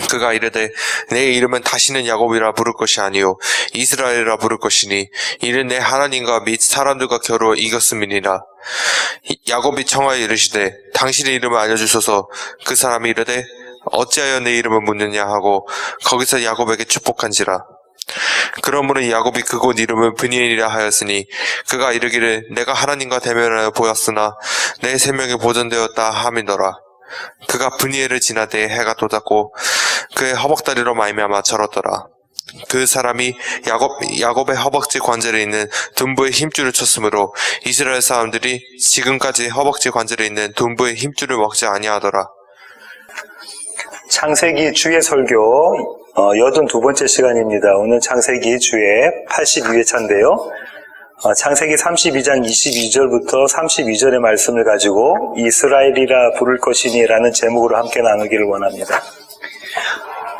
그가 이르되 내 이름은 다시는 야곱이라 부를 것이 아니요 이스라엘이라 부를 것이니 이는 내 하나님과 및 사람들과 겨루어 이겼음이니라. 야곱이 청하여 이르시되 당신의 이름을 알려주소서. 그 사람이 이르되 어찌하여 내 이름을 묻느냐 하고 거기서 야곱에게 축복한지라. 그러므로 야곱이 그곳 이름을 브니엘이라 하였으니 그가 이르기를 내가 하나님과 대면하여 보았으나 내 생명이 보존되었다 함이더라. 그가 브니엘을 지나되 해가 돋았고 그의 허벅다리로 말미암아 절었더라. 그 사람이 야곱의 허벅지 관절에 있는 둔부의 힘줄을 쳤으므로 이스라엘 사람들이 지금까지 허벅지 관절에 있는 둔부의 힘줄을 먹지 아니하더라. 창세기 주의 설교 82번째 시간입니다. 오늘 창세기 주의 82회차인데요. 창세기 32장 22절부터 32절의 말씀을 가지고 이스라엘이라 부를 것이니 라는 제목으로 함께 나누기를 원합니다.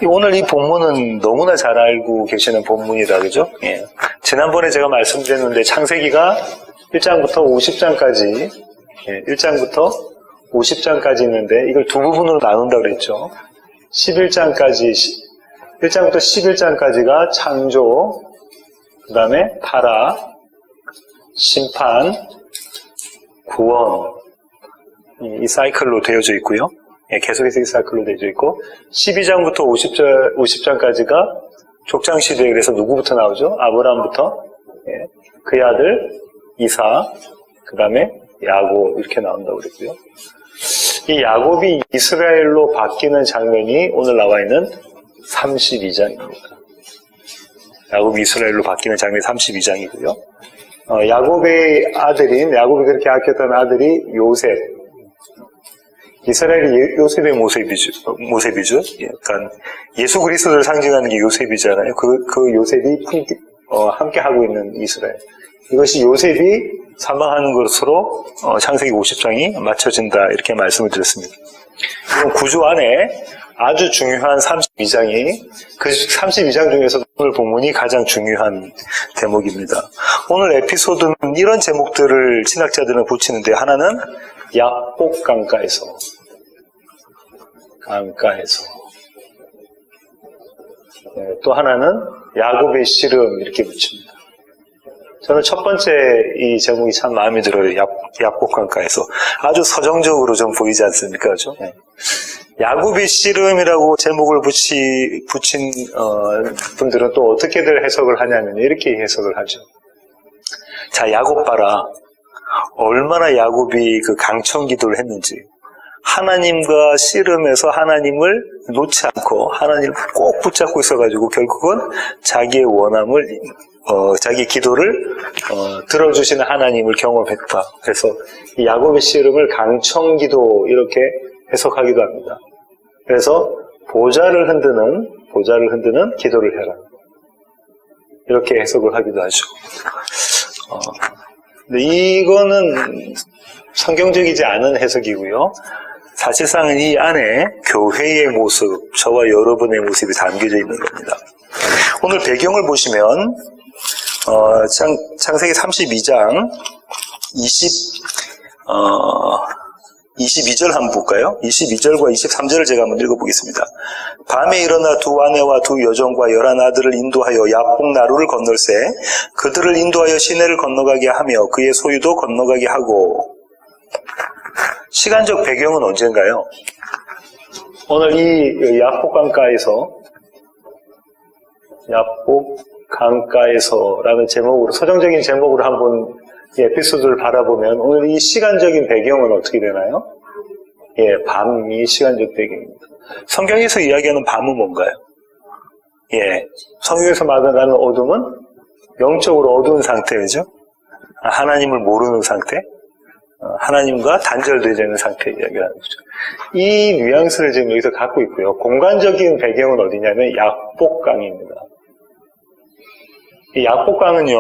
오늘 이 본문은 너무나 잘 알고 계시는 본문이다, 그죠? 예. 지난번에 제가 말씀드렸는데 창세기가 1장부터 50장까지, 1장부터 50장까지 있는데 이걸 두 부분으로 나눈다고 그랬죠. 11장까지, 1장부터 11장까지가 창조, 그 다음에 타락, 심판, 구원, 이 사이클로 되어져 있고요. 계속해서 이 사이클로 되어져 있고 12장부터 50장까지가 족장시대. 그래서 누구부터 나오죠? 아브라함부터 그의 아들 이삭, 그 다음에 야곱 이렇게 나온다고 그랬고요. 이 야곱이 이스라엘로 바뀌는 장면이 오늘 나와 있는 32장입니다. 야곱이 이스라엘로 바뀌는 장면이 32장이고요. 야곱의 아들인, 야곱이 그렇게 아꼈던 아들이 요셉. 이스라엘이 요셉의 모셉이죠. 약간 예수 그리스도를 상징하는 게 요셉이잖아요. 그 요셉이 함께 하고 있는 이스라엘. 이것이 요셉이 사망하는 것으로 창세기 50장이 맞춰진다. 이렇게 말씀을 드렸습니다. 이런 구조 안에 아주 중요한 32장이, 그 32장 중에서 오늘 본문이 가장 중요한 대목입니다. 오늘 에피소드는 이런 제목들을 신학자들은 붙이는데, 하나는 야복 강가에서, 또 하나는 야곱의 씨름 이렇게 붙입니다. 저는 첫 번째 이 제목이 참 마음에 들어요. 야복 강가에서. 아주 서정적으로 좀 보이지 않습니까? 그죠? 야곱의 씨름이라고 제목을 붙인 분들은 또 어떻게들 해석을 하냐면 이렇게 해석을 하죠. 자, 야곱 봐라. 얼마나 야곱이 그 강청 기도를 했는지. 하나님과 씨름해서 하나님을 놓지 않고 하나님을 꼭 붙잡고 있어가지고 결국은 자기의 원함을 자기 기도를 들어주시는 하나님을 경험했다. 그래서 이 야곱의 씨름을 강청기도 이렇게 해석하기도 합니다. 그래서 보좌를 흔드는 기도를 해라. 이렇게 해석을 하기도 하죠. 근데 이거는 성경적이지 않은 해석이고요. 사실상은 이 안에 교회의 모습, 저와 여러분의 모습이 담겨져 있는 겁니다. 오늘 배경을 보시면 창세기 32장 22절 한번 볼까요? 22절과 23절을 제가 한번 읽어보겠습니다. 밤에 일어나 두 아내와 두 여종과 11아들을 인도하여 야복 나루를 건널세 그들을 인도하여 시내를 건너가게 하며 그의 소유도 건너가게 하고. 시간적 배경은 언젠가요? 오늘 이 야복 강가에서라는 제목으로, 서정적인 제목으로 한번 이 에피소드를 바라보면 오늘 이 시간적인 배경은 어떻게 되나요? 밤이 시간적 배경입니다. 성경에서 이야기하는 밤은 뭔가요? 성경에서 말하는 어둠은 영적으로 어두운 상태죠. 하나님을 모르는 상태, 하나님과 단절되어 있는 상태 이야기를 하는 거죠. 이 뉘앙스를 지금 여기서 갖고 있고요. 공간적인 배경은 어디냐면 야복강입니다. 이 야복강은요,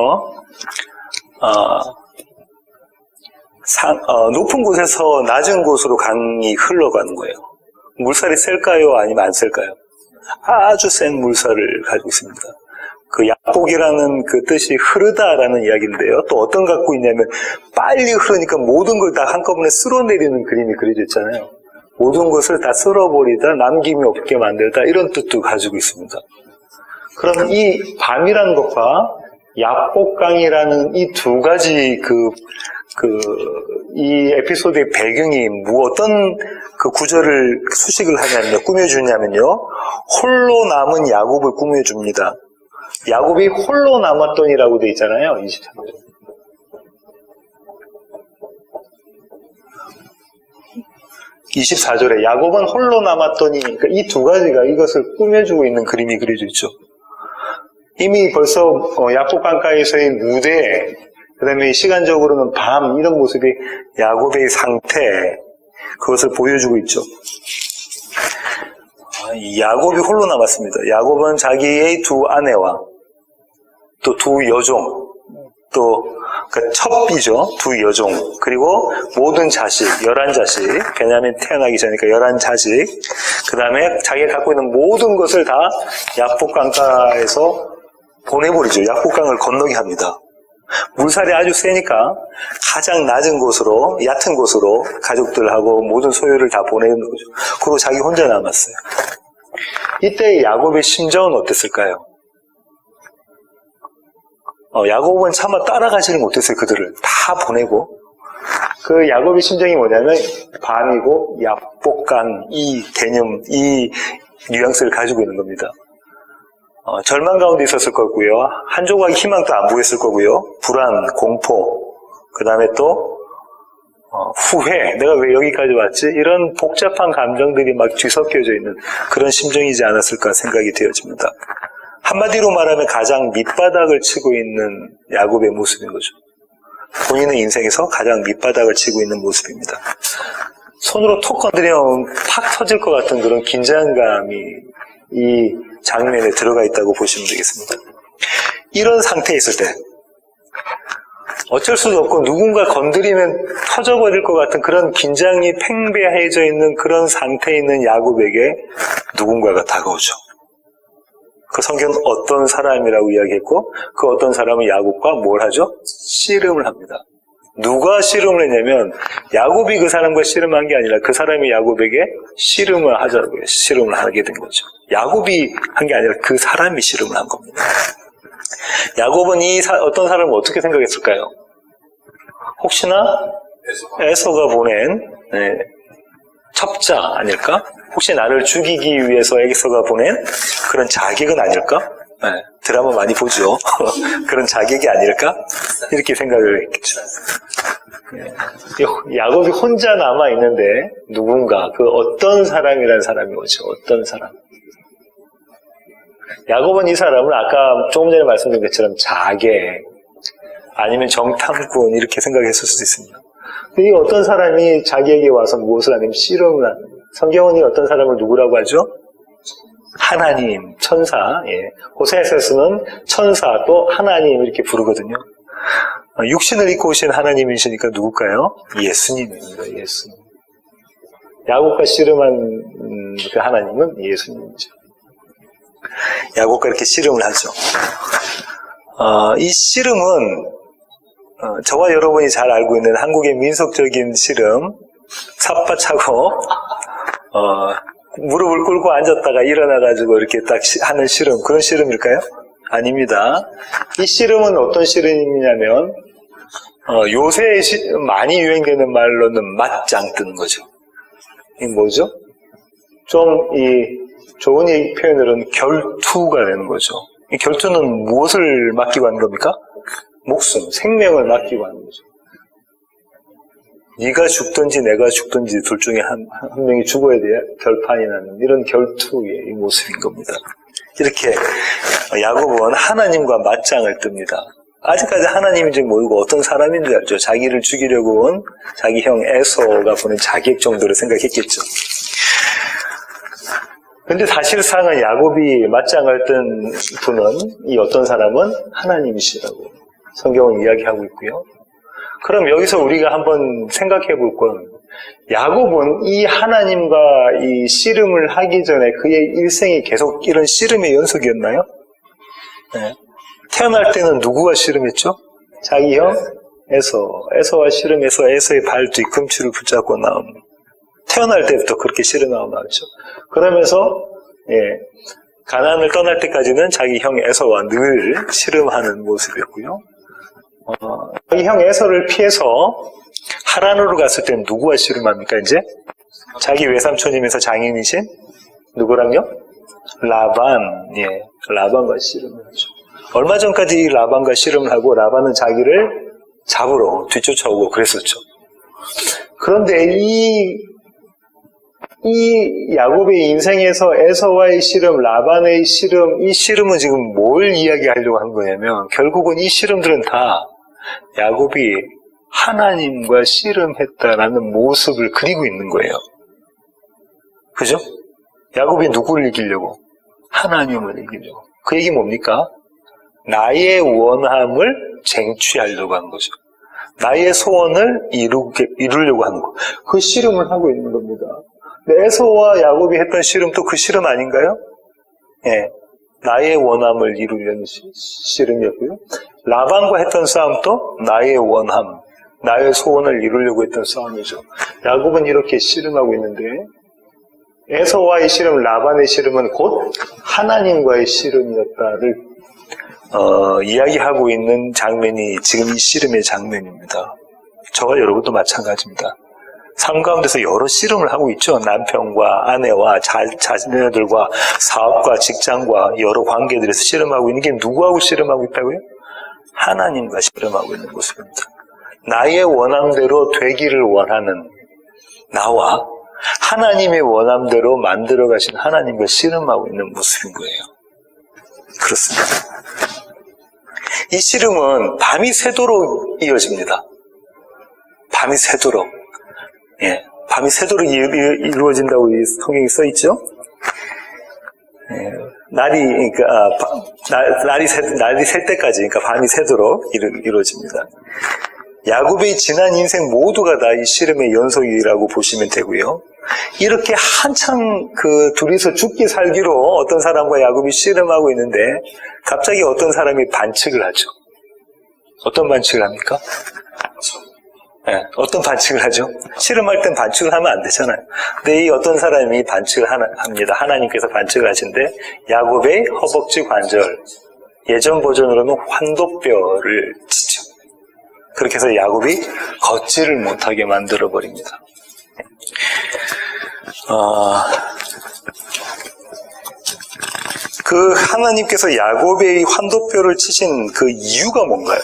높은 곳에서 낮은 곳으로 강이 흘러가는 거예요. 물살이 셀까요? 아니면 안 셀까요? 아주 센 물살을 가지고 있습니다. 그 야복이라는 그 뜻이 흐르다라는 이야기인데요. 또 어떤 갖고 있냐면 빨리 흐르니까 모든 걸 다 한꺼번에 쓸어내리는 그림이 그려져 있잖아요. 모든 것을 다 쓸어버리다, 남김이 없게 만들다, 이런 뜻도 가지고 있습니다. 그럼 이 밤이라는 것과 야복강이라는 이 두 가지 이 에피소드의 배경이 어떤 그 구절을 수식을 하냐면요, 꾸며주냐면요, 홀로 남은 야곱을 꾸며줍니다. 야곱이 홀로 남았더니라고 돼 있잖아요, 23절. 24절에 야곱은 홀로 남았더니, 그러니까 이 두 가지가 이것을 꾸며주고 있는 그림이 그려져 있죠. 이미 벌써 야곱 강가에서의 무대, 그 다음에 시간적으로는 밤, 이런 모습이 야곱의 상태, 그것을 보여주고 있죠. 야곱이 홀로 남았습니다. 야곱은 자기의 두 아내와 또 두 여종, 또 그 첩이죠. 두 여종, 그리고 모든 자식, 11자식, 베냐민 태어나기 전이니까 11자식, 그 다음에 자기가 갖고 있는 모든 것을 다 야복강가에서 보내버리죠. 야복강을 건너게 합니다. 물살이 아주 세니까 가장 낮은 곳으로, 얕은 곳으로 가족들하고 모든 소유를 다 보내는 거죠. 그리고 자기 혼자 남았어요. 이때 야곱의 심정은 어땠을까요? 야곱은 차마 따라가지를 못했어요. 그들을 다 보내고. 그 야곱의 심정이 뭐냐면 밤이고 야복강, 이 개념, 이 뉘앙스를 가지고 있는 겁니다. 절망 가운데 있었을 거고요. 한 조각의 희망도 안 보였을 거고요. 불안, 공포, 그 다음에 또 후회, 내가 왜 여기까지 왔지? 이런 복잡한 감정들이 막 뒤섞여져 있는 그런 심정이지 않았을까 생각이 되어집니다. 한마디로 말하면 가장 밑바닥을 치고 있는 야곱의 모습인 거죠. 본인의 인생에서 가장 밑바닥을 치고 있는 모습입니다. 손으로 톡 건드리면 팍 터질 것 같은 그런 긴장감이 이 장면에 들어가 있다고 보시면 되겠습니다. 이런 상태에 있을 때 어쩔 수도 없고 누군가 건드리면 터져버릴 것 같은 그런 긴장이 팽배해져 있는 그런 상태에 있는 야곱에게 누군가가 다가오죠. 그 성경은 어떤 사람이라고 이야기했고 그 어떤 사람은 야곱과 뭘 하죠? 씨름을 합니다. 누가 씨름을 했냐면 야곱이 그 사람과 씨름한 게 아니라 그 사람이 야곱에게 씨름을 하자고요. 씨름을 하게 된 거죠. 야곱이 한 게 아니라 그 사람이 씨름을 한 겁니다. 야곱은 어떤 사람을 어떻게 생각했을까요? 혹시나 에서가 보낸 첩자 아닐까? 혹시 나를 죽이기 위해서 에서가 보낸 그런 자객은 아닐까? 드라마 많이 보죠. 그런 자객이 아닐까? 이렇게 생각을 했겠죠. 야곱이 혼자 남아있는데 누군가, 그 어떤 사람이라는 사람이 오죠. 어떤 사람. 야곱은 이 사람을 아까 조금 전에 말씀드린 것처럼 자객 아니면 정탐꾼 이렇게 생각했을 수도 있습니다. 이 어떤 사람이 자기에게 와서 무엇을 하냐면 씨름을 하는 거예요. 성경은 이 어떤 사람을 누구라고 하죠? 하나님, 천사. 호세아서는 천사 또 하나님 이렇게 부르거든요. 육신을 입고 오신 하나님이시니까 누굴까요? 예수님입니다. 예수님. 야곱과 씨름한 그 하나님은 예수님이죠. 야곱과 이렇게 씨름을 하죠. 이 씨름은 저와 여러분이 잘 알고 있는 한국의 민속적인 씨름, 삿바차고 무릎을 꿇고 앉았다가 일어나가지고 이렇게 딱 하는 씨름, 그런 씨름일까요? 아닙니다. 이 씨름은 어떤 씨름이냐면 요새 많이 유행되는 말로는 맞짱 뜨는 거죠. 이게 뭐죠? 좀 좋은 얘기 표현으로는 결투가 되는 거죠. 이 결투는 무엇을 맡기고 하는 겁니까? 목숨, 생명을 맡기고 하는 거죠. 네가 죽든지 내가 죽든지 둘 중에 한 명이 죽어야 돼야 결판이 나는 이런 결투의 이 모습인 겁니다. 이렇게 야곱은 하나님과 맞짱을 뜹니다. 아직까지 하나님인지 모르고 어떤 사람인 줄 알죠. 자기를 죽이려고 온 자기 형 에서가 보낸 자객 정도로 생각했겠죠. 근데 사실상은 야곱이 맞짱을 뜬 분은, 이 어떤 사람은 하나님이시라고 성경은 이야기하고 있고요. 그럼 여기서 우리가 한번 생각해 볼 건, 야곱은 이 하나님과 이 씨름을 하기 전에 그의 일생이 계속 이런 씨름의 연속이었나요? 네. 태어날 때는 누구와 씨름했죠? 자기 형 에서와 씨름해서 에서의 발 뒤꿈치를 붙잡고 나옵니다. 태어날 때부터 그렇게 씨름하고 나왔죠. 그러면서 가나안을 떠날 때까지는 자기 형 에서와 늘 씨름하는 모습이었고요. 자기 형 에서를 피해서 하란으로 갔을 때는 누구와 씨름합니까? 이제 자기 외삼촌이면서 장인이신 누구랑요? 라반. 라반과 씨름을 하죠. 얼마 전까지 이 라반과 씨름을 하고 라반은 자기를 잡으러 뒤쫓아오고 그랬었죠. 그런데 이 야곱의 인생에서 에서와의 씨름, 라반의 씨름, 이 씨름은 지금 뭘 이야기하려고 하는 거냐면 결국은 이 씨름들은 다 야곱이 하나님과 씨름했다라는 모습을 그리고 있는 거예요. 그죠? 야곱이 누구를 이기려고? 하나님을 이기려고. 그 얘기 뭡니까? 나의 원함을 쟁취하려고 하는 거죠. 나의 소원을 이루려고 하는 거. 그 씨름을 하고 있는 겁니다. 에서와 야곱이 했던 씨름도 그 씨름 아닌가요? 나의 원함을 이루려는 씨름이었고요. 라반과 했던 싸움도 나의 원함, 나의 소원을 이루려고 했던 싸움이죠. 야곱은 이렇게 씨름하고 있는데 에서와의 씨름, 라반의 씨름은 곧 하나님과의 씨름이었다를 이야기하고 있는 장면이 지금 이 씨름의 장면입니다. 저와 여러분도 마찬가지입니다. 삶 가운데서 여러 씨름을 하고 있죠. 남편과 아내와 자녀들과 사업과 직장과 여러 관계들에서 씨름하고 있는 게 누구하고 씨름하고 있다고요? 하나님과 씨름하고 있는 모습입니다. 나의 원함대로 되기를 원하는 나와 하나님의 원함대로 만들어 가신 하나님과 씨름하고 있는 모습인 거예요. 그렇습니다. 이 씨름은 밤이 새도록 이어집니다. 밤이 새도록. 밤이 새도록 이루어진다고 성경에 써 있죠. 날이 셀 때까지, 그러니까 밤이 새도록 이루어집니다. 야곱의 지난 인생 모두가 다 이 씨름의 연속이라고 보시면 되고요. 이렇게 한참 둘이서 죽기 살기로 어떤 사람과 야곱이 씨름하고 있는데 갑자기 어떤 사람이 반칙을 하죠. 어떤 반칙을 합니까? 어떤 반칙을 하죠? 씨름할 땐 반칙을 하면 안 되잖아요. 근데 이 어떤 사람이 반칙을 합니다. 하나님께서 반칙을 하신데 야곱의 허벅지 관절, 예전 버전으로는 환도뼈를 치죠. 그렇게 해서 야곱이 걷지를 못하게 만들어버립니다. 그 하나님께서 야곱의 환도뼈를 치신 그 이유가 뭔가요?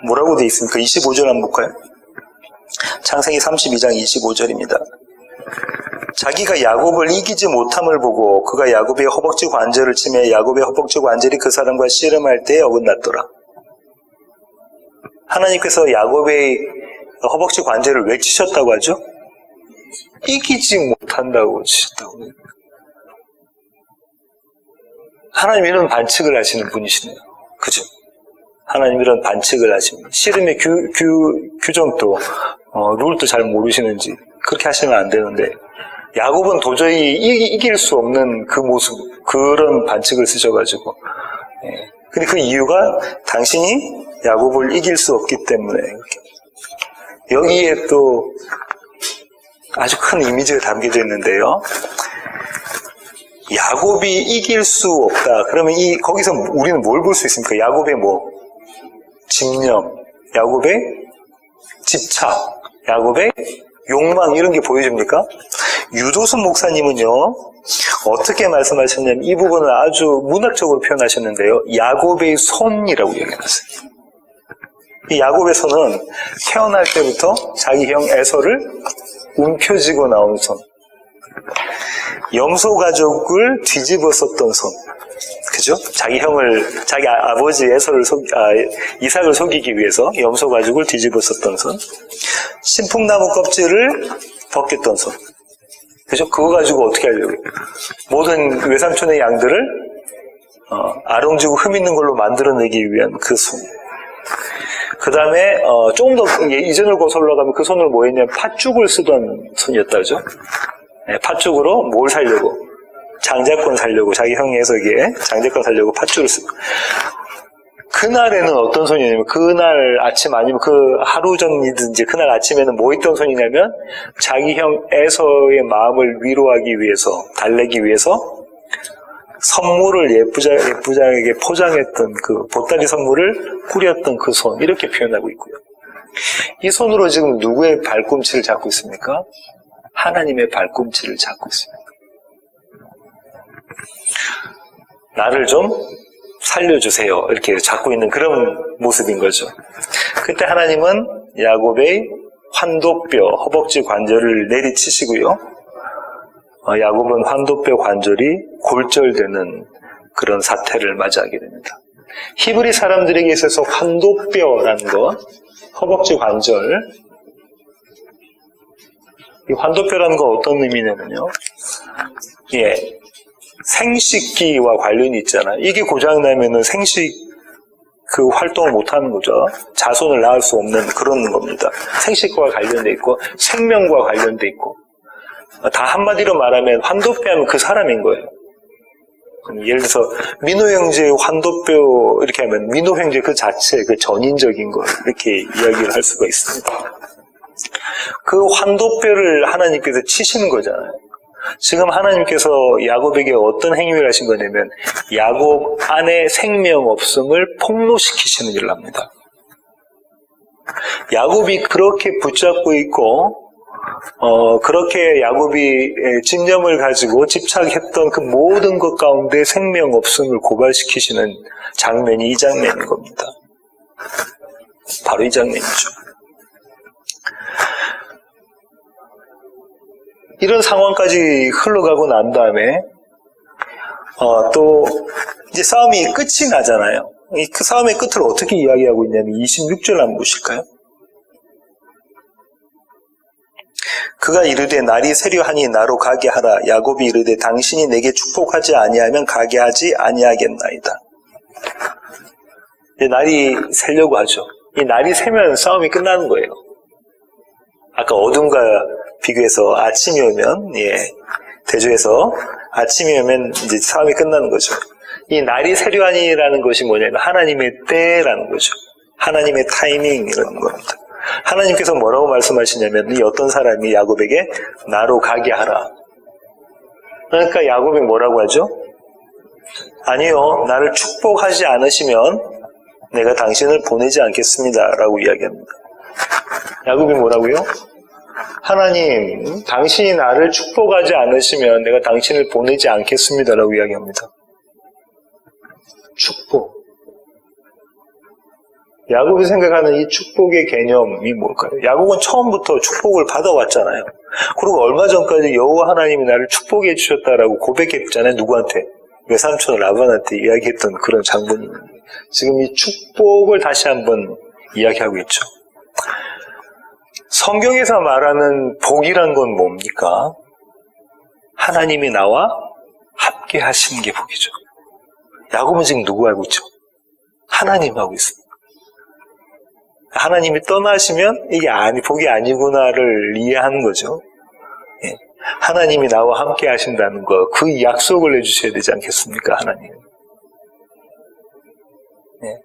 뭐라고 되어 있습니까? 25절 한번 볼까요? 창세기 32장 25절입니다. 자기가 야곱을 이기지 못함을 보고 그가 야곱의 허벅지 관절을 치매 야곱의 허벅지 관절이 그 사람과 씨름할 때에 어긋났더라. 하나님께서 야곱의 허벅지 관절을 왜 치셨다고 하죠? 이기지 못한다고 치셨다고. 하나님 이런 반칙을 하시는 분이시네요. 그죠? 하나님 이런 반칙을 하십니다. 씨름의 규정도, 룰도 잘 모르시는지 그렇게 하시면 안 되는데 야곱은 도저히 이길 수 없는 그 모습, 그런 반칙을 쓰셔가지고. 근데 그 이유가 당신이 야곱을 이길 수 없기 때문에. 여기에 또 아주 큰 이미지가 담겨져 있는데요. 야곱이 이길 수 없다. 그러면 거기서 우리는 뭘 볼 수 있습니까? 야곱의 집념, 야곱의 집착, 야곱의 욕망 이런 게 보여집니까? 유도순 목사님은요. 어떻게 말씀하셨냐면 이 부분을 아주 문학적으로 표현하셨는데요. 야곱의 손이라고 얘기해놨어요. 이 야곱의 손은 태어날 때부터 자기 형 에서를 움켜쥐고 나온 손. 염소 가족을 뒤집었었던 손. 그죠? 자기 아버지 이삭을 속이기 위해서 염소 가죽을 뒤집었었던 손. 신풍나무 껍질을 벗겼던 손. 그죠? 그거 가지고 어떻게 하려고? 모든 외삼촌의 양들을 아롱지고 흠 있는 걸로 만들어내기 위한 그 손. 그 다음에 조금 더 이전을 거슬러 가면 그 손을 뭐 했냐면 팥죽을 쓰던 손이었다. 그죠? 팥죽으로 뭘 살려고? 장자권 살려고, 자기 형의 해석에 장자권 살려고 팥죽을 쓰고. 그날에는 어떤 손이냐면 그날 아침 아니면 그 하루 전이든지 그날 아침에는 뭐 했던 손이냐면 자기 형 에서의 마음을 위로하기 위해서 달래기 위해서 선물을 예쁘장하게 포장했던 그 보따리 선물을 꾸렸던 그 손 이렇게 표현하고 있고요. 이 손으로 지금 누구의 발꿈치를 잡고 있습니까? 하나님의 발꿈치를 잡고 있습니다. 나를 좀 살려주세요. 이렇게 잡고 있는 그런 모습인 거죠. 그때 하나님은 야곱의 환도뼈, 허벅지 관절을 내리치시고요. 야곱은 환도뼈 관절이 골절되는 그런 사태를 맞이하게 됩니다. 히브리 사람들에게 있어서 환도뼈라는 것, 허벅지 관절, 이 환도뼈라는 건 어떤 의미냐면요. 생식기와 관련이 있잖아요. 이게 고장나면은 생식 그 활동을 못하는 거죠. 자손을 낳을 수 없는 그런 겁니다. 생식과 관련돼 있고 생명과 관련돼 있고 다 한마디로 말하면 환도뼈하면 그 사람인 거예요. 예를 들어서 민호 형제의 환도뼈 이렇게 하면 민호 형제 그 자체 그 전인적인 거 이렇게 이야기를 할 수가 있습니다. 그 환도뼈를 하나님께서 치시는 거잖아요. 지금 하나님께서 야곱에게 어떤 행위를 하신 거냐면 야곱 안에 생명 없음을 폭로시키시는 일을 합니다. 야곱이 그렇게 붙잡고 있고 그렇게 야곱이 집념을 가지고 집착했던 그 모든 것 가운데 생명 없음을 고발시키시는 장면이 이 장면인 겁니다. 바로 이 장면이죠. 이런 상황까지 흘러가고 난 다음에 또 이제 싸움이 끝이 나잖아요. 그 싸움의 끝을 어떻게 이야기하고 있냐면 26절 한번 보실까요? 그가 이르되 날이 세려하니 나로 가게 하라. 야곱이 이르되 당신이 내게 축복하지 아니하면 가게 하지 아니하겠나이다. 이제 날이 새려고 하죠. 이 날이 새면 싸움이 끝나는 거예요. 아까 어둠과 비교해서 아침이 오면 대조해서 아침이 오면 이제 싸움이 끝나는 거죠. 이 날이 세려하니라는 것이 뭐냐면 하나님의 때라는 거죠. 하나님의 타이밍이라는 겁니다. 하나님께서 뭐라고 말씀하시냐면 이 어떤 사람이 야곱에게 나로 가게 하라. 그러니까 야곱이 뭐라고 하죠? 아니요, 나를 축복하지 않으시면 내가 당신을 보내지 않겠습니다 라고 이야기합니다. 야곱이 뭐라고요? 하나님, 당신이 나를 축복하지 않으시면 내가 당신을 보내지 않겠습니다 라고 이야기합니다. 축복. 야곱이 생각하는 이 축복의 개념이 뭘까요? 야곱은 처음부터 축복을 받아왔잖아요. 그리고 얼마 전까지 여호와 하나님이 나를 축복해 주셨다라고 고백했잖아요. 누구한테? 외삼촌 라반한테 이야기했던 그런 장본이 지금 이 축복을 다시 한번 이야기하고 있죠. 성경에서 말하는 복이란 건 뭡니까? 하나님이 나와 함께 하시는 게 복이죠. 야곱은 지금 누구 알고 있죠? 하나님 하고 있습니다. 하나님이 떠나시면 이게 복이 아니구나를 이해하는 거죠. 하나님이 나와 함께 하신다는 거, 그 약속을 해주셔야 되지 않겠습니까, 하나님?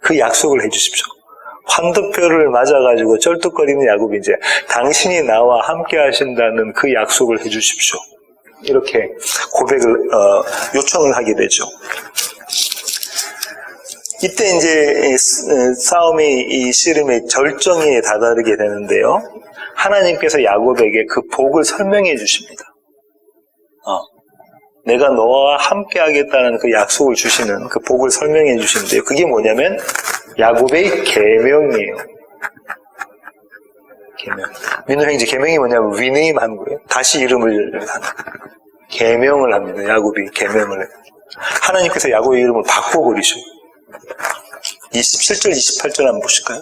그 약속을 해주십시오. 환도뼈를 맞아가지고 쩔뚝거리는 야곱이 이제 당신이 나와 함께 하신다는 그 약속을 해주십시오. 이렇게 고백을, 요청을 하게 되죠. 이때 이제 싸움이 이 씨름의 절정에 다다르게 되는데요. 하나님께서 야곱에게 그 복을 설명해 주십니다. 내가 너와 함께 하겠다는 그 약속을 주시는 그 복을 설명해 주시는데요. 그게 뭐냐면 야곱의 계명이에요. 계명. 민호 형제 계명이 뭐냐면 리네임 하는 거예요. 다시 이름을 하는 계명을 합니다. 야곱이 계명을 해요. 하나님께서 야곱의 이름을 바꿔버리셔. 27절, 28절 한번 보실까요?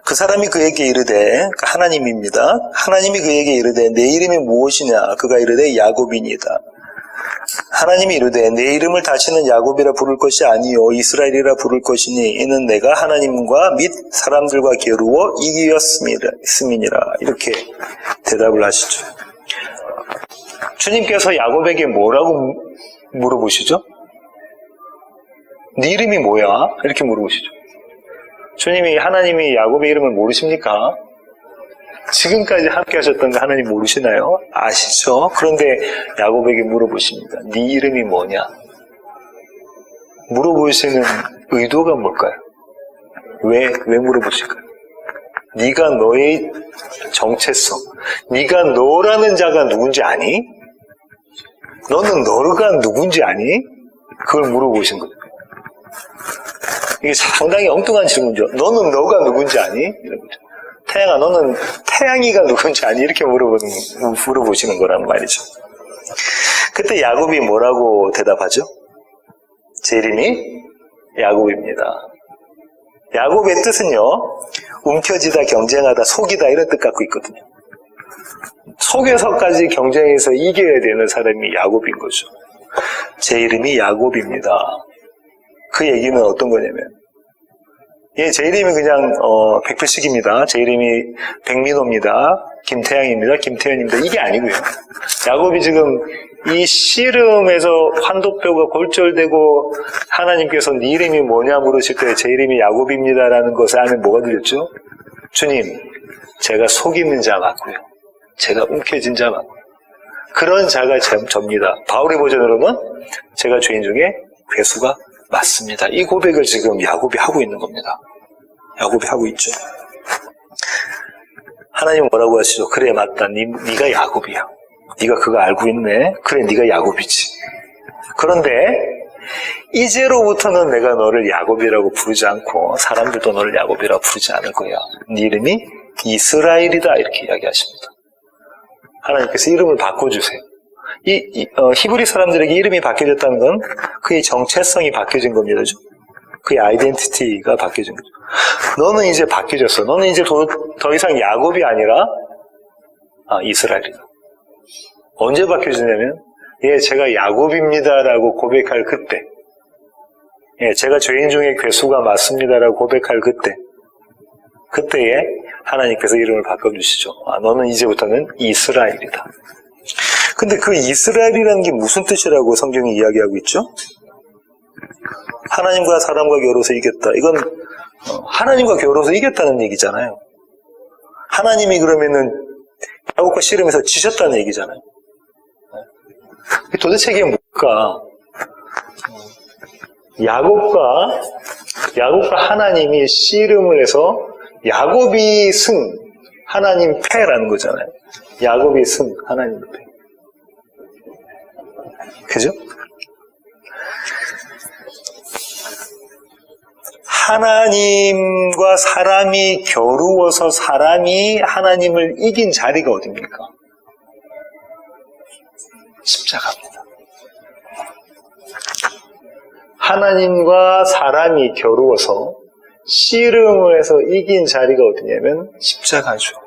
그 사람이 그에게 이르되, 하나님입니다. 하나님이 그에게 이르되 내 이름이 무엇이냐? 그가 이르되 야곱이니이다. 하나님이 이르되 내 이름을 다시는 야곱이라 부를 것이 아니요 이스라엘이라 부를 것이니 이는 내가 하나님과 및 사람들과 겨루어 이기었음이니라. 이렇게 대답을 하시죠. 주님께서 야곱에게 뭐라고 물어보시죠? 네 이름이 뭐야? 이렇게 물어보시죠. 주님이 하나님이 야곱의 이름을 모르십니까? 지금까지 함께 하셨던 거 하나님 모르시나요? 아시죠? 그런데 야곱에게 물어보십니다. 네 이름이 뭐냐? 물어보시는 의도가 뭘까요? 왜 물어보실까요? 네가 너의 정체성, 네가 너라는 자가 누군지 아니? 너는 너가 누군지 아니? 그걸 물어보신 거예요. 이게 상당히 엉뚱한 질문이죠. 너는 너가 누군지 아니? 이런 거죠. 태양아, 너는 태양이가 누군지 아니? 이렇게 물어보시는 거란 말이죠. 그때 야곱이 뭐라고 대답하죠? 제 이름이 야곱입니다. 야곱의 뜻은요, 움켜쥐다, 경쟁하다, 속이다 이런 뜻 갖고 있거든요. 속에서까지 경쟁해서 이겨야 되는 사람이 야곱인 거죠. 제 이름이 야곱입니다. 그 얘기는 어떤 거냐면, 제 이름이 그냥 백필식입니다. 제 이름이 백민호입니다. 김태양입니다. 김태현입니다. 이게 아니고요. 야곱이 지금 이 씨름에서 환도뼈가 골절되고 하나님께서 네 이름이 뭐냐 물으실 때 제 이름이 야곱입니다라는 것을 하면 뭐가 들렸죠? 주님, 제가 속이는 자 맞고요. 제가 움켜진 자 맞고요. 그런 자가 접니다. 바울의 버전으로는 제가 죄인 중에 괴수가 맞습니다. 이 고백을 지금 야곱이 하고 있는 겁니다. 야곱이 하고 있죠. 하나님 뭐라고 하시죠? 그래 맞다. 네가 야곱이야. 네가 그거 알고 있네. 그래 네가 야곱이지. 그런데 이제로부터는 내가 너를 야곱이라고 부르지 않고 사람들도 너를 야곱이라고 부르지 않을 거야. 네 이름이 이스라엘이다. 이렇게 이야기하십니다. 하나님께서 이름을 바꿔주세요. 히브리 사람들에게 이름이 바뀌어졌다는 건 그의 정체성이 바뀌어진 겁니다. 그의 아이덴티티가 바뀌어진 거죠. 너는 이제 바뀌어졌어. 너는 이제 더 이상 야곱이 아니라 이스라엘이다. 언제 바뀌어지냐면 제가 야곱입니다라고 고백할 그때, 제가 죄인 중에 괴수가 맞습니다라고 고백할 그때에 하나님께서 이름을 바꿔주시죠. 너는 이제부터는 이스라엘이다. 근데 그 이스라엘이라는 게 무슨 뜻이라고 성경이 이야기하고 있죠? 하나님과 사람과 겨루어서 이겼다. 이건 하나님과 겨루어서 이겼다는 얘기잖아요. 하나님이 그러면은 야곱과 씨름에서 지셨다는 얘기잖아요. 도대체 이게 뭘까? 야곱과 하나님이 씨름을 해서 야곱이 승, 하나님 패라는 거잖아요. 야곱이 승, 하나님 패. 그죠? 하나님과 사람이 겨루어서 사람이 하나님을 이긴 자리가 어딥니까? 십자가입니다. 하나님과 사람이 겨루어서 씨름을 해서 이긴 자리가 어디냐면 십자가죠.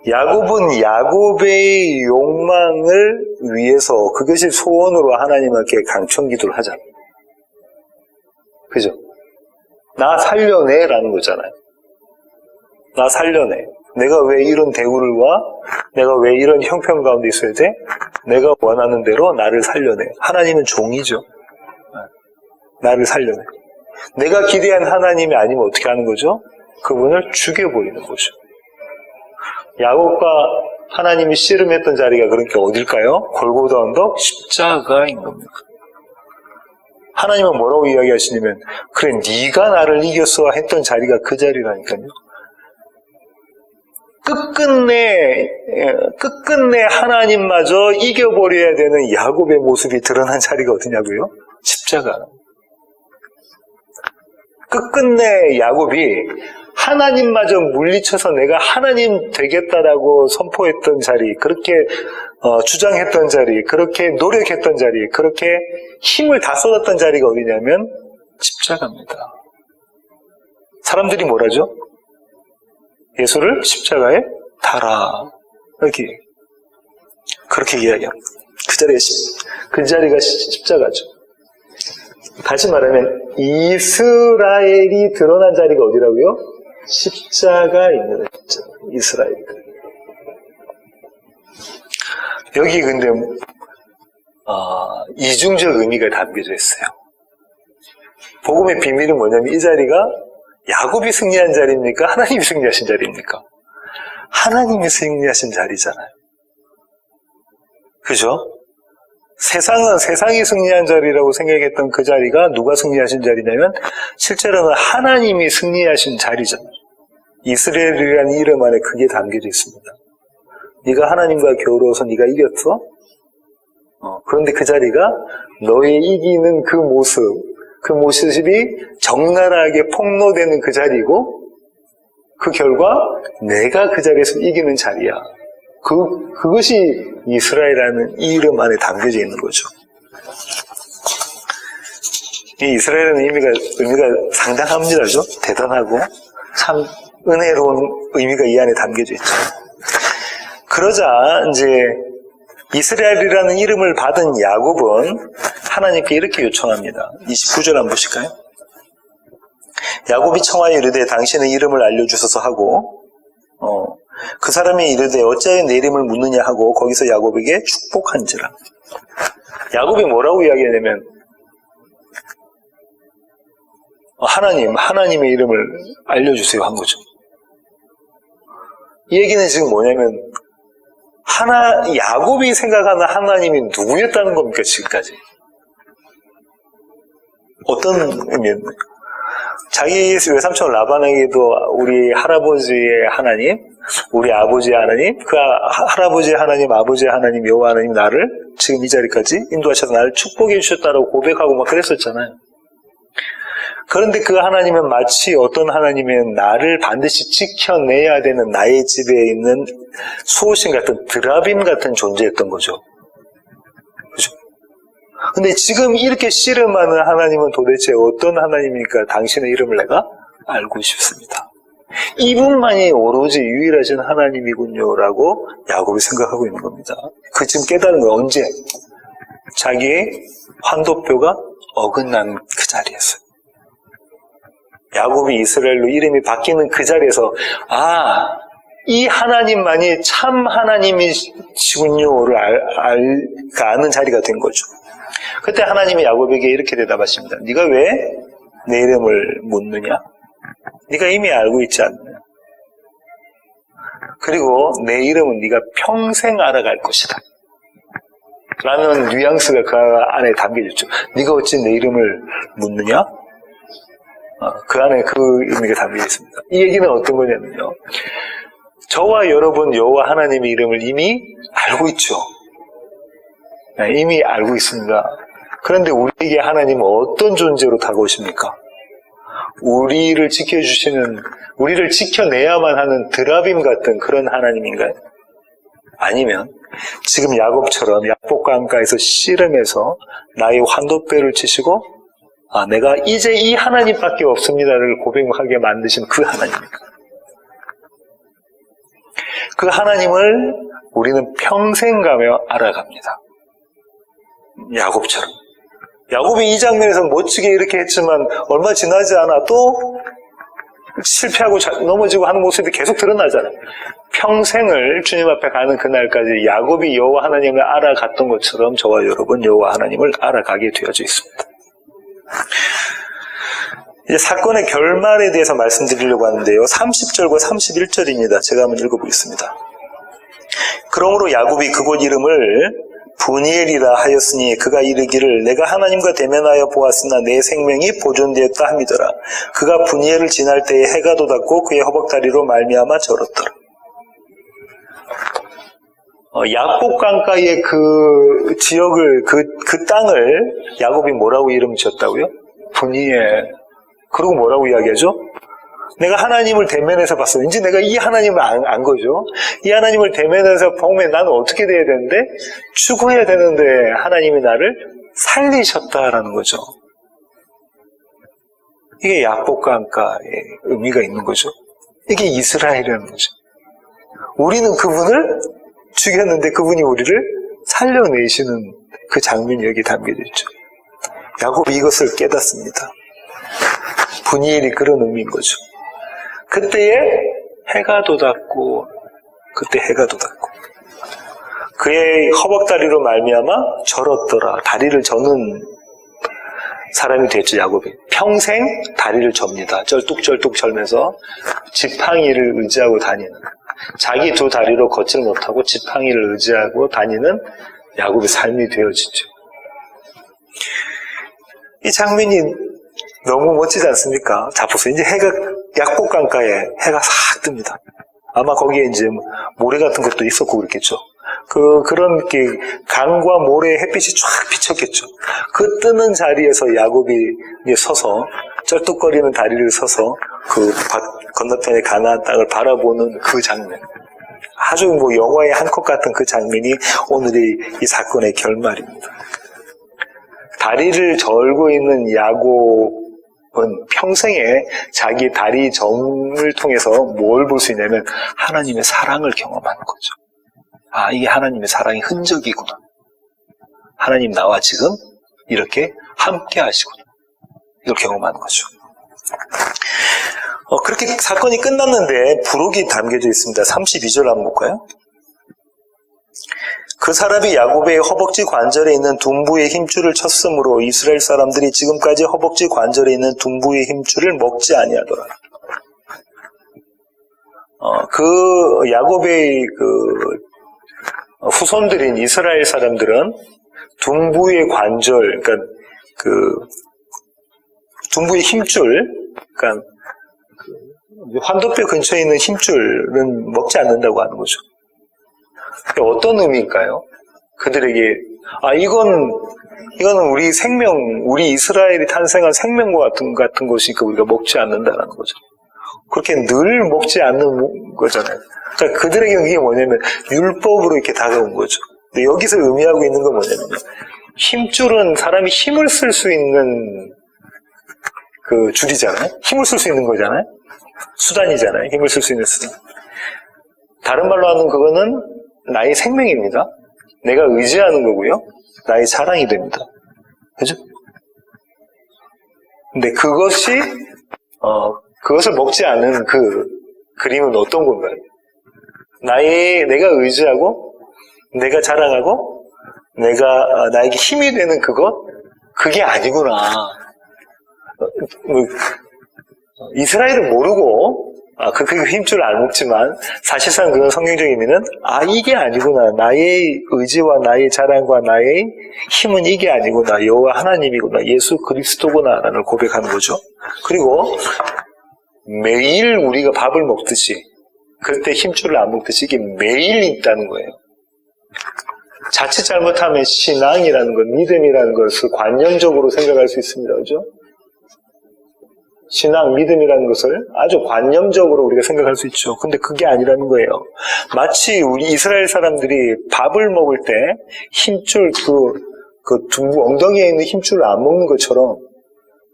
야곱은 야곱의 욕망을 위해서 그것이 소원으로 하나님께 강청기도를 하잖아요. 그죠? 나 살려내라는 거잖아요. 나 살려내. 내가 왜 이런 대우를 와? 내가 왜 이런 형편 가운데 있어야 돼? 내가 원하는 대로 나를 살려내. 하나님은 종이죠. 나를 살려내. 내가 기대한 하나님이 아니면 어떻게 하는 거죠? 그분을 죽여버리는 거죠. 야곱과 하나님이 씨름했던 자리가 그렇게 어딜까요? 골고다 언덕 십자가인 겁니다. 하나님은 뭐라고 이야기하시냐면 그래 네가 나를 이겼어 했던 자리가 그 자리라니까요. 끝끝내 하나님마저 이겨버려야 되는 야곱의 모습이 드러난 자리가 어디냐고요? 십자가. 끝끝내 야곱이 하나님마저 물리쳐서 내가 하나님 되겠다라고 선포했던 자리, 그렇게 주장했던 자리, 그렇게 노력했던 자리, 그렇게 힘을 다 쏟았던 자리가 어디냐면 십자가입니다. 사람들이 뭐라죠? 예수를 십자가에 달아. 그렇게 이야기합니다. 그 자리가 십자가죠. 다시 말하면 이스라엘이 드러난 자리가 어디라고요? 십자가입니다. 이스라엘. 여기 근데 이중적 의미가 담겨져 있어요. 복음의 비밀은 뭐냐면 이 자리가 야곱이 승리한 자리입니까? 하나님이 승리하신 자리입니까? 하나님이 승리하신 자리잖아요. 그죠? 세상은 세상이 승리한 자리라고 생각했던 그 자리가 누가 승리하신 자리냐면 실제로는 하나님이 승리하신 자리잖아요. 이스라엘이라는 이름 안에 그게 담겨져 있습니다. 네가 하나님과 겨루어서 네가 이겼어? 그런데 그 자리가 너의 이기는 그 모습이 적나라하게 폭로되는 그 자리고 그 결과 내가 그 자리에서 이기는 자리야. 그것이 이스라엘이라는 이 이름 안에 담겨져 있는 거죠. 이 이스라엘은 의미가 상당합니다. 대단하고 참 은혜로운 의미가 이 안에 담겨져 있죠. 그러자 이제 이스라엘이라는 이름을 받은 야곱은 하나님께 이렇게 요청합니다. 29절 한번 보실까요? 야곱이 청하여 이르되 당신의 이름을 알려주소서 하고 그 사람이 이르되 어찌하여 내 이름을 묻느냐 하고 거기서 야곱에게 축복한지라. 야곱이 뭐라고 이야기하냐면 하나님의 이름을 알려주세요 한 거죠. 이 얘기는 지금 뭐냐면 야곱이 생각하는 하나님이 누구였다는 겁니까 지금까지? 어떤 의미였나요? 자기 외삼촌 라반에게도 우리 할아버지의 하나님, 우리 아버지의 하나님, 그 할아버지의 하나님, 아버지의 하나님, 여호와 하나님 나를 지금 이 자리까지 인도하셔서 나를 축복해 주셨다라고 고백하고 막 그랬었잖아요. 그런데 그 하나님은 마치 어떤 하나님은 나를 반드시 지켜내야 되는 나의 집에 있는 수호신 같은 드라빔 같은 존재였던 거죠. 그죠? 근데 지금 이렇게 씨름하는 하나님은 도대체 어떤 하나님입니까? 당신의 이름을 내가 알고 싶습니다. 이분만이 오로지 유일하신 하나님이군요라고 야곱이 생각하고 있는 겁니다. 그 지금 깨달은 건 언제? 자기의 환도표가 어긋난 그 자리에서요. 야곱이 이스라엘로 이름이 바뀌는 그 자리에서 이 하나님만이 참 하나님이시군요를 아는 자리가 된 거죠. 그때 하나님이 야곱에게 이렇게 대답하십니다. 네가 왜 내 이름을 묻느냐? 네가 이미 알고 있지 않느냐? 그리고 내 이름은 네가 평생 알아갈 것이다 라는 뉘앙스가 그 안에 담겨있죠. 네가 어찌 내 이름을 묻느냐? 그 안에 그 의미가 담겨 있습니다. 이 얘기는 어떤 거냐면요. 저와 여러분 여호와 하나님의 이름을 이미 알고 있죠. 이미 알고 있습니다. 그런데 우리에게 하나님은 어떤 존재로 다가오십니까? 우리를 지켜주시는, 우리를 지켜내야만 하는 드라빔 같은 그런 하나님인가요? 아니면 지금 야곱처럼 약복강가에서 씨름해서 나의 환도뼈를 치시고 내가 이제 이 하나님밖에 없습니다를 고백하게 만드신 그 하나님입니까? 그 하나님을 우리는 평생 가며 알아갑니다. 야곱처럼. 야곱이 이 장면에서 멋지게 이렇게 했지만 얼마 지나지 않아 또 실패하고 넘어지고 하는 모습이 계속 드러나잖아요. 평생을 주님 앞에 가는 그날까지 야곱이 여호와 하나님을 알아갔던 것처럼 저와 여러분 여호와 하나님을 알아가게 되어져 있습니다. 이제 사건의 결말에 대해서 말씀드리려고 하는데요. 30절과 31절입니다. 제가 한번 읽어보겠습니다. 그러므로 야곱이 그곳 이름을 브니엘이라 하였으니 그가 이르기를 내가 하나님과 대면하여 보았으나 내 생명이 보존되었다 함이더라. 그가 브니엘을 지날 때에 해가 돋았고 그의 허벅다리로 말미암아 절었더라. 약복강가의 그 지역을 그 땅을 야곱이 뭐라고 이름 지었다고요? 브니엘. 그리고 뭐라고 이야기하죠? 내가 하나님을 대면해서 봤어. 이제 내가 이 하나님을 안 거죠. 이 하나님을 대면해서 보면 나는 어떻게 돼야 되는데? 죽어야 되는데 하나님이 나를 살리셨다라는 거죠. 이게 약복강가의 의미가 있는 거죠. 이게 이스라엘이라는 거죠. 우리는 그분을 죽였는데 그분이 우리를 살려내시는 그 장면이 여기 담겨져 있죠. 야곱이 이것을 깨닫습니다. 브니엘이 그런 의미인 거죠. 그때에 해가 돋았고 그의 허벅다리로 말미암아 절었더라. 다리를 저는 사람이 됐죠, 야곱이. 평생 다리를 접니다. 쩔뚝쩔뚝 절면서 지팡이를 의지하고 다니는, 자기 두 다리로 걷질 못하고 지팡이를 의지하고 다니는 야곱의 삶이 되어지죠. 이 장면이 너무 멋지지 않습니까? 자, 보세요. 이제 해가, 약복 강가에 해가 싹 뜹니다. 아마 거기에 이제 모래 같은 것도 있었고 그랬겠죠. 그런 게 강과 모래에 햇빛이 쫙 비쳤겠죠. 그 뜨는 자리에서 야곱이 이제 서서 쩔뚝거리는 다리를 서서 그 건너편의 가나안 땅을 바라보는 그 장면. 아주 뭐 영화의 한 컷 같은 그 장면이 오늘의 이 사건의 결말입니다. 다리를 절고 있는 야곱은 평생에 자기 다리 점을 통해서 뭘 볼 수 있냐면 하나님의 사랑을 경험하는 거죠. 아, 이게 하나님의 사랑의 흔적이구나. 하나님 나와 지금 이렇게 함께 하시구나. 이걸 경험하는 거죠. 그렇게 사건이 끝났는데 부록이 담겨져 있습니다. 32절 한번 볼까요? 그 사람이 야곱의 허벅지 관절에 있는 둔부의 힘줄을 쳤으므로 이스라엘 사람들이 지금까지 허벅지 관절에 있는 둔부의 힘줄을 먹지 아니하더라. 그 야곱의 후손들인 이스라엘 사람들은 둔부의 관절, 그러니까 둔부의 힘줄, 그러니까 환도뼈 근처에 있는 힘줄은 먹지 않는다고 하는 거죠. 어떤 의미일까요? 그들에게 이거는 우리 생명, 우리 이스라엘이 탄생한 생명과 같은 것이니까 우리가 먹지 않는다는 거죠. 그렇게 늘 먹지 않는 거잖아요. 그러니까 그들에게 이게 뭐냐면 율법으로 이렇게 다가온 거죠. 근데 여기서 의미하고 있는 건 뭐냐면요. 힘줄은 사람이 힘을 쓸 수 있는 그 줄이잖아요. 힘을 쓸 수 있는 거잖아요. 수단이잖아요. 힘을 쓸 수 있는 수단. 다른 말로 하는 그거는 나의 생명입니다. 내가 의지하는 거고요. 나의 자랑이 됩니다. 그죠? 근데 그것을 먹지 않은 그 그림은 어떤 건가요? 내가 의지하고, 내가 자랑하고, 나에게 힘이 되는 그게 아니구나. 이스라엘은 모르고, 그 힘줄을 안 먹지만, 사실상 그건 성경적인 의미는, 이게 아니구나. 나의 의지와 나의 자랑과 나의 힘은 이게 아니구나. 여호와 하나님이구나. 예수 그리스도구나. 라는 고백하는 거죠. 그리고, 매일 우리가 밥을 먹듯이, 그때 힘줄을 안 먹듯이 이게 매일 있다는 거예요. 자칫 잘못하면 신앙이라는 것, 믿음이라는 것을 관념적으로 생각할 수 있습니다. 그죠? 신앙, 믿음이라는 것을 아주 관념적으로 우리가 생각할 수 있죠. 근데 그게 아니라는 거예요. 마치 우리 이스라엘 사람들이 밥을 먹을 때 힘줄, 둥부 엉덩이에 있는 힘줄을 안 먹는 것처럼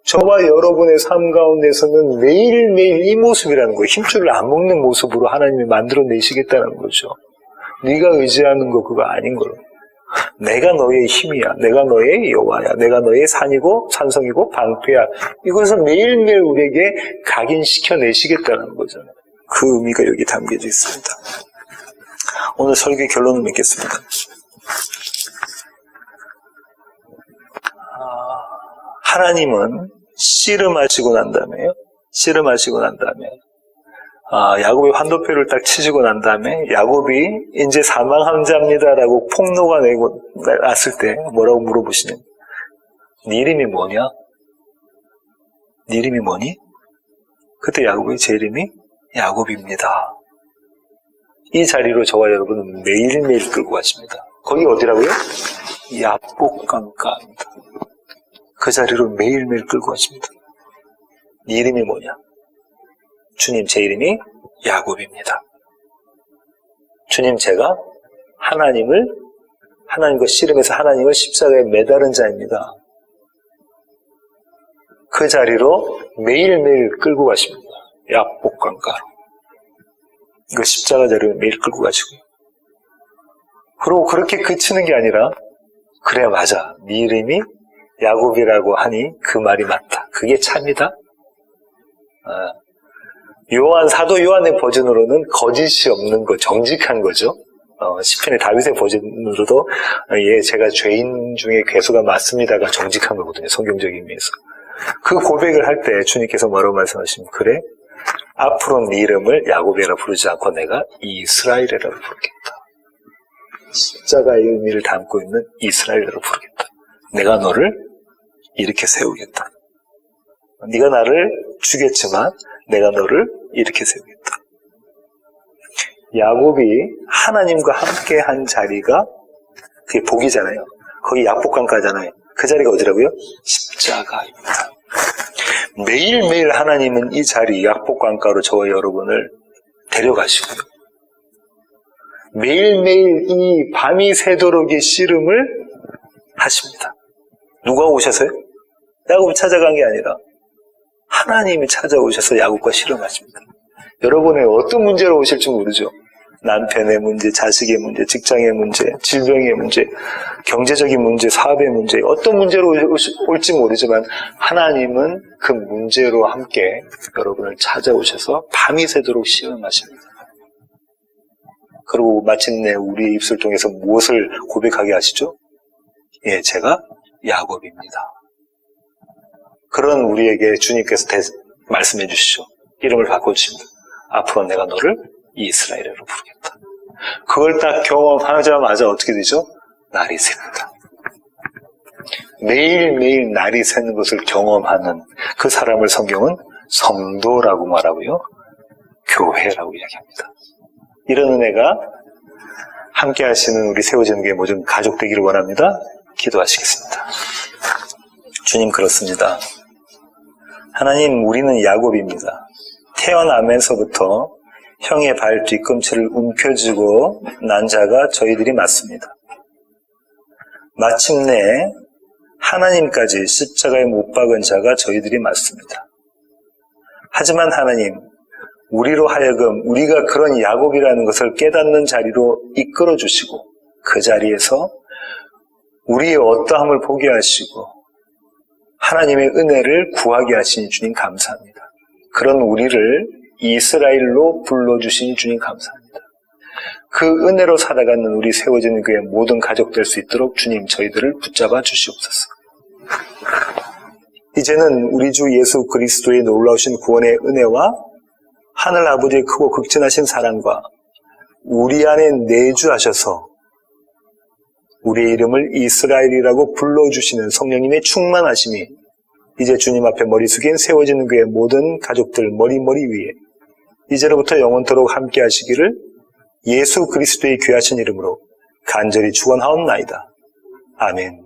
저와 여러분의 삶 가운데서는 매일매일 이 모습이라는 거예요. 힘줄을 안 먹는 모습으로 하나님이 만들어내시겠다는 거죠. 네가 의지하는 거 그거 아닌 거로. 내가 너의 힘이야. 내가 너의 여호와야. 내가 너의 산이고 산성이고 방패야. 이것을 매일매일 우리에게 각인시켜내시겠다는 거잖아요. 그 의미가 여기 담겨져 있습니다. 오늘 설교의 결론을 맺겠습니다. 하나님은 씨름하시고 난 다음에 야곱의 환도표를 딱 치시고 난 다음에 야곱이 이제 사망한 자입니다라고 폭로가 났을 때 뭐라고 물어보시냐면 네 이름이 뭐냐? 네 이름이 뭐니? 그때 야곱의 제 이름이 야곱입니다. 이 자리로 저와 여러분은 매일매일 끌고 가십니다. 거기 어디라고요? 야복강가입니다. 그 자리로 매일매일 끌고 가십니다. 네 이름이 뭐냐? 주님, 제 이름이 야곱입니다. 주님, 제가 하나님과 씨름해서 하나님을 십자가에 매달은 자입니다. 그 자리로 매일매일 끌고 가십니다. 야복강가로. 그 십자가 자리로 매일 끌고 가시고요. 그리고 그렇게 그치는 게 아니라 그래 맞아. 네 이름이 야곱이라고 하니 그 말이 맞다. 그게 참이다. 사도 요한의 버전으로는 거짓이 없는 거, 정직한 거죠. 시편의 다윗의 버전으로도 예, 제가 죄인 중에 괴수가 맞습니다가 정직한 거거든요. 성경적인 의미에서. 그 고백을 할 때 주님께서 뭐라고 말씀하시면 그래? 앞으로 네 이름을 야곱이라 부르지 않고 내가 이스라엘이라 부르겠다. 십자가의 의미를 담고 있는 이스라엘이라 부르겠다. 내가 너를 이렇게 세우겠다. 네가 나를 죽였지만 내가 너를 이렇게 세우겠다. 야곱이 하나님과 함께 한 자리가 그게 복이잖아요. 거기 약복강가잖아요. 그 자리가 어디라고요? 십자가입니다. 매일매일 하나님은 이 자리 약복강가로 저와 여러분을 데려가시고요. 매일매일 이 밤이 새도록의 씨름을 하십니다. 누가 오셔서요? 야곱이 찾아간 게 아니라 하나님이 찾아오셔서 야곱과 씨름하십니다. 여러분의 어떤 문제로 오실지 모르죠. 남편의 문제, 자식의 문제, 직장의 문제, 질병의 문제, 경제적인 문제, 사업의 문제, 어떤 문제로 올지 모르지만 하나님은 그 문제로 함께 여러분을 찾아오셔서 밤이 새도록 시험하십니다. 그리고 마침내 우리의 입술 통해서 무엇을 고백하게 하시죠? 예, 제가 야곱입니다. 그런 우리에게 주님께서 말씀해 주시죠. 이름을 바꿔주십니다. 앞으로 내가 너를 이스라엘으로 부르겠다. 그걸 딱 경험하자마자 어떻게 되죠? 날이 셉니다. 매일매일 날이 새는 것을 경험하는 그 사람을 성경은 성도라고 말하고요. 교회라고 이야기합니다. 이런 은혜가 함께 하시는 우리 세워지는 교회 모든 가족 되기를 원합니다. 기도하시겠습니다. 주님 그렇습니다. 하나님 우리는 야곱입니다. 태어나면서부터 형의 발 뒤꿈치를 움켜쥐고 난 자가 저희들이 맞습니다. 마침내 하나님까지 십자가에 못 박은 자가 저희들이 맞습니다. 하지만 하나님, 우리로 하여금 우리가 그런 야곱이라는 것을 깨닫는 자리로 이끌어 주시고 그 자리에서 우리의 어떠함을 보게 하시고 하나님의 은혜를 구하게 하시니 주님 감사합니다. 그런 우리를 이스라엘로 불러주시니 주님 감사합니다. 그 은혜로 살아가는 우리 세워지는 교회 모든 가족 될 수 있도록 주님 저희들을 붙잡아 주시옵소서. 이제는 우리 주 예수 그리스도의 놀라우신 구원의 은혜와 하늘 아버지의 크고 극진하신 사랑과 우리 안에 내주하셔서 우리의 이름을 이스라엘이라고 불러주시는 성령님의 충만하심이 이제 주님 앞에 머리 숙인 세워지는 교회 모든 가족들 머리 위에 이제로부터 영원토록 함께 하시기를 예수 그리스도의 귀하신 이름으로 간절히 축원하옵나이다. 아멘.